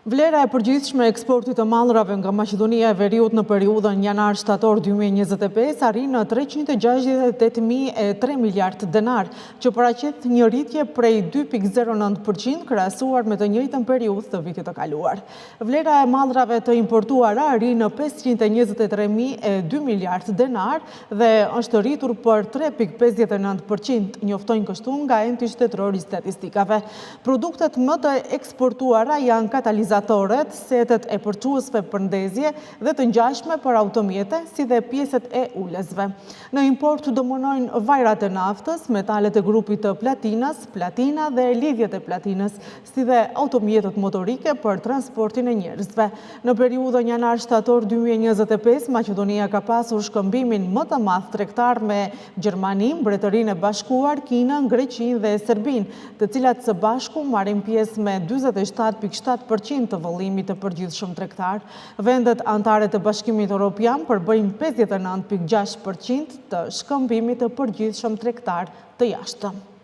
Vlera e përgjithshme e eksportit të mallrave nga Maqedonia e Veriut në periudhën janar-shtator 2025 arrin në 368.3 miliard denar, që paraqet një rritje prej 2.09% krahasuar me të njëjtën periudhë të vitit të kaluar. Vlera e mallrave të importuara arrin në 523.2 miliard denar dhe është rritur për 3.59%, njoftojnë kështu nga enti shtetëror i statistikave. Produktet më të eksportuara janë katalizatorët, setet e përçuesve për ndezje dhe të ngjashme për automjete, si dhe pjeset e ulësve. Në import dominojnë vajrat e naftës, metalet e grupit të platinës, platina dhe lidhjet e platinës, si dhe automjetet motorike për transportin e njerëzve. Në periudhën janar-shtator 2025, Maqedonia ka pasur shkëmbimin më të madh tregtar me Gjermaninë, Mbretërinë e Bashkuar, Kinën, Greqinë dhe Serbinë, të cilat së bashku marrin pjesë me 47.7% të vëllimit të përgjithshëm tregtar. Vendet anëtare të Bashkimit Evropian përbëjnë 59.6% të shkëmbimit të përgjithshëm tregtar të jashtëm.